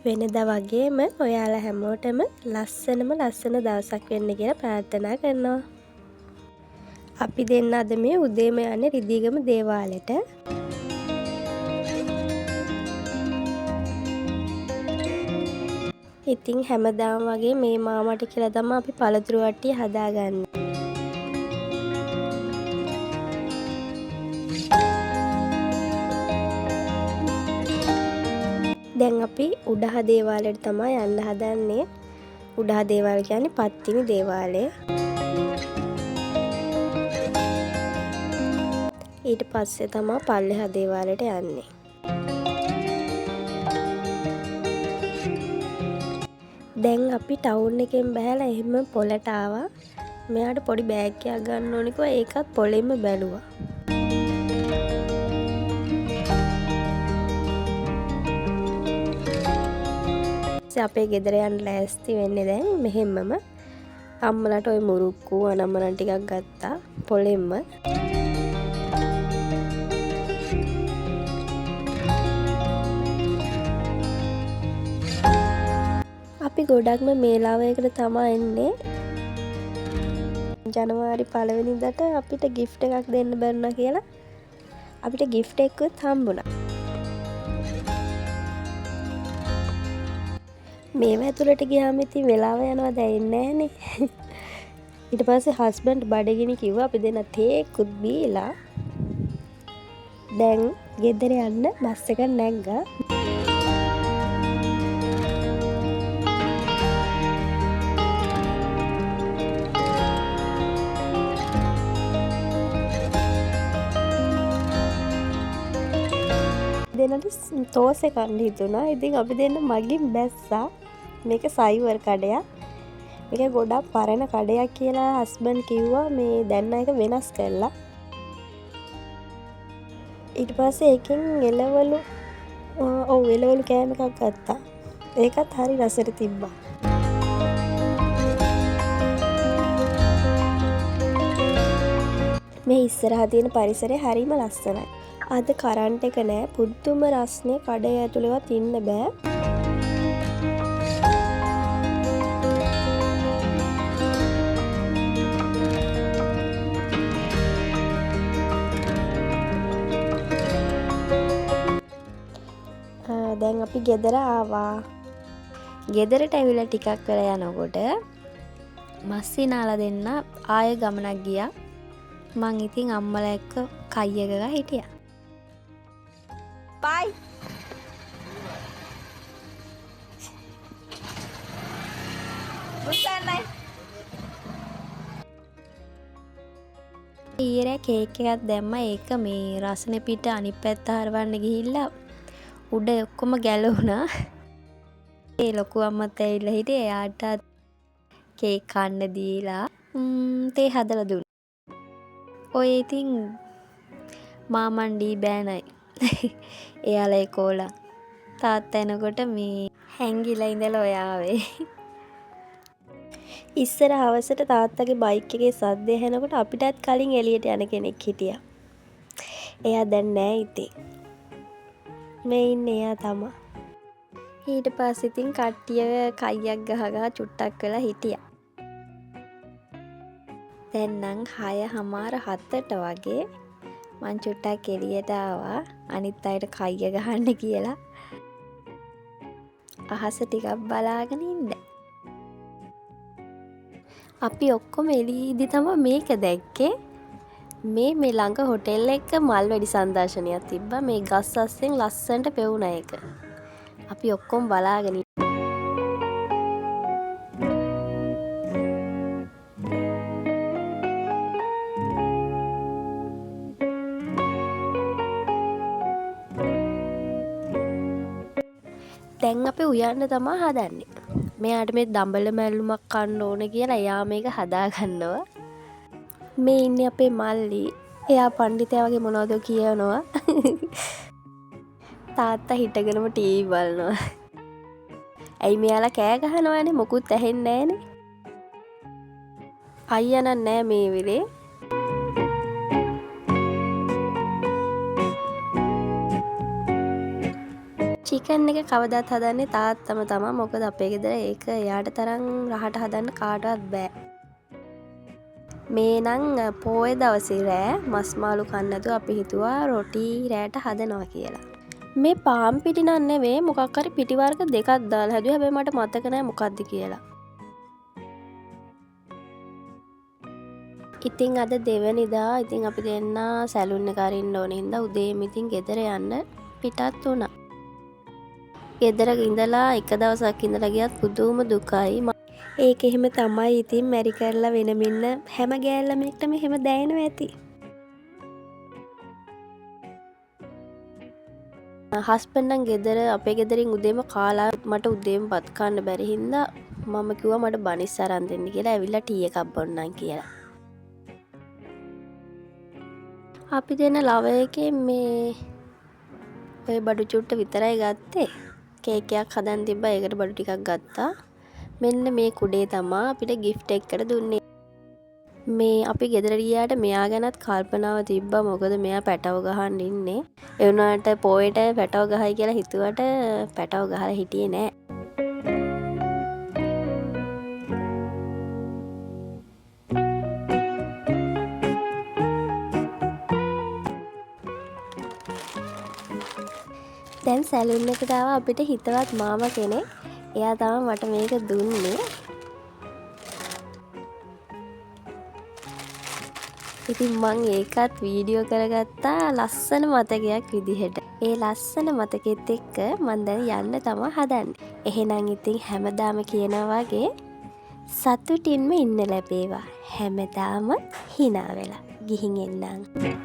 වෙනදා වගේම ඔයාලා හැමෝටම ලස්සන දවසක් වෙන්න කියලා ප්‍රාර්ථනා කරනවා. අපි දෙන්න අද මේ උදේම යන්නේ රිදීගම දේවාලෙට. ඉතින් හැමදාම වගේ මේ මාමට කියලා තමයි අපි පළතුරු වට්ටිය හදාගන්නේ. දැන් අපි උඩහ දේවාලයට තමයි යන්න හදන්නේ. උඩහ දේවාලය කියන්නේ පත්තිනි දේවාලය. ඊට පස්සේ තමයි පල්ලෙහ දේවාලයට යන්නේ. දැන් අපි ටවුන් එකෙන් බහැලා එහෙම පොළට ආවා. මෙයාට පොඩි බෑග් එකක් ගන්න ඕනේ කිව්වා. ඒකත් පොළෙන්ම බැලුවා. අපේ ගෙදර යන්න ලෑස්ති වෙන්නේ දැන් මෙහෙම්මම. අම්මලාට ওই මුරුක්කු අනම්මනන් ටිකක් ගත්තා පොළෙන්ම. අපි ගොඩක්ම මේලාවයකට තමයි එන්නේ. ජනවාරි 1 වෙනිදාට අපිට gift එකක් දෙන්න බැන්නා කියලා අපිට gift එකකුත් හම්බුණා. මේව ඇතුළට ගියාම ඉතින් වෙලාව යනවා දැනෙන්නේ නැහනේ. ඊට පස්සේ හස්බන්ඩ් බඩගිනි කිව්වා අපි දෙන්න තේකුත් බීලා දැන් ගෙදර යන්න බස් එක නැග්ගා. දෙන්නට තෝස් එක කන්න හිතුණා. ඉතින් අපි දෙන්න මගින් බැස්සා. මේක සයිවර් කඩයක්. මේක ගොඩක් පරණ කඩයක් කියලා හස්බන්ඩ් කිව්වා මේ දැන් එක වෙනස් කරලා. ඊට පස්සේ එකෙන් එළවලු කෑම එකක් ගත්තා. ඒකත් හරි රසට තිබ්බා. මේ ඉස්සරහා තියෙන පරිසරය හරිම ලස්සනයි. අද කරන්ට් එක නෑ. පුදුම රස්නේ කඩේ ඇතුළේවත් ඉන්න බෑ. දැන් අපි ගෙදර ආවා. ගෙදරට ඇවිල්ලා ටිකක් වෙලා යනකොට මස්සිනාලා දෙන්න ආය ගමනක් ගියා. මං ඉතින් අම්මලා එක්ක කයි එක ගා හිටියා. Bye. Bukan ඊයේ කේක් එකක් දැම්මා. ඒක මේ රසනේ පිට අනිත් පැත්ත හරවන්න ගිහිල්ලා උඩ ඔක්කොම ගැලවුණා. ඒ ලොකු අම්මත් ඇවිල්ලා හිටියේ. එයාට කේක් කන්න දීලා තේ හදලා දුන්නා. ඔය ඉතින් මාමන්ඩි බෑනයි. එයාලා ඒකෝලා තාත්තා එනකොට මේ හැංගිලා ඉඳලා ඔය ආවේ. ඉස්සර හවසට තාත්තගේ බයික් එකේ සද්දය ඇහෙනකොට අපිටත් කලින් එළියට යන කෙනෙක් හිටියා. එයා දැන් නෑ ඉතින්. මේ ඉන්නේ එයා තමයි. ඊට පස්සේ ඉතින් කට්ටිය කයියක් ගහ චුට්ටක් වෙලා හිටියා. දැන් නම් 6:07ට වගේ මං චුට්ටක් එළියට ආවා. අනිත් අයට කයිය ගහන්න කියලා. අහස ටිකක් බලාගෙන ඉන්න. අපි ඔක්කොම එළියේදී තමයි මේක දැක්කේ. මේ ළඟ හොටෙල් එක මල් වැඩි සංදර්ශනයක් තිබ්බා. මේ ගස් අස්සෙන් ලස්සනට පෙවුනා එක. අපි ඔක්කොම බලාගෙන දැන් අපි උයන්න තමා හදන්නේ. මෙයාට මේ දඹල මැල්ලුමක් කන්න ඕන කියලා එයා මේක හදාගන්නවා. මේ ඉන්නේ අපේ මල්ලි. එයා පණ්ඩිතයා වගේ මොනවද කියනවා. තාත්තා හිටගෙනම ටීවී බලනවා. ඇයි මෙයාලා කෑ ගහනවනේ මොකුත් ඇහෙන්නේ නැහනේ. අයියා නම් නෑ මේ වෙලේ. චිකන් එක කවදාත් හදන්නේ තාත්තම තමයි. මොකද අපේ ගෙදර ඒක එයාට තරම් රහට හදන්න කාටවත් බෑ. මේ නම් පෝය දවසේ රෑ මස් මාළු කන්න නැතුව අපි හිතුවා රොටි රෑට හදනවා කියලා. මේ පාන් පිටි නන් නෙවෙයි මොකක් හරි පිටි වර්ග දෙකක් දාලා හැදුවා. හැබැයි මට මතක නෑ මොකක්ද කියලා. ඉතින් අද දෙවනිදා. ඉතින් අපි දෙන්න සැලුන් එක අරින්න ඕනේ හින්දා උදේම ඉතින් ගෙදර යන්න පිටත් වුණා. ගෙදර ඉඳලා එක දවසක් ඉඳලා ගියත් පුදුම දුකයි. ඒක එහෙම තමයි. ඉතින් මැරි කරලා වෙනමින්න හැම ගෑල්ලමෙක්ටම එහෙම දැනෙනවා ඇති. හස්බන්ඩ් නම් ගෙදර අපේ ගෙදරින් උදේම කාලා මට උදේම බත් කන්න බැරි හින්දා මම කිව්වා මට බනිස් අරන් දෙන්න කියලා. ඇවිල්ලා ටී එකක් බොන්නම් කියලා. අපි දෙන ලව එකේ මේ ඔය බඩු චුට්ට විතරයි ගත්තේ. කේක් එකක් හදන් තිබ්බා. ඒකට බඩු ටිකක් ගත්තා. මෙන්න මේ කුඩේ තමා අපිට ගිෆ්ට් එකකට දුන්නේ. මේ අපි ගෙදර ගියාට මෙයා ගැනත් කල්පනාව තිබ්බා. මොකද මෙයා පැටව ගහන්න ඉන්නේ. ඒ වුණාට පොයට පැටව ගහයි කියලා හිතුවට පැටව ගහලා හිටියේ නෑ. දැන් සැලුන් එකට ආව අපිට හිතවත් මාමා කෙනෙක්. එයා තමයි මට මේක දුන්නේ. ඉතින් මං ඒකත් වීඩියෝ කරගත්තා ලස්සන මතකයක් විදිහට. ඒ ලස්සන මතකෙත් එක්ක මං දැන් යන්න තමයි හදන්නේ. එහෙනම් ඉතින් හැමදාම කියනවා වගේ සතුටින්ම ඉන්න ලැබේවා. හැමදාම hina වෙලා. ගිහින් එන්නම්.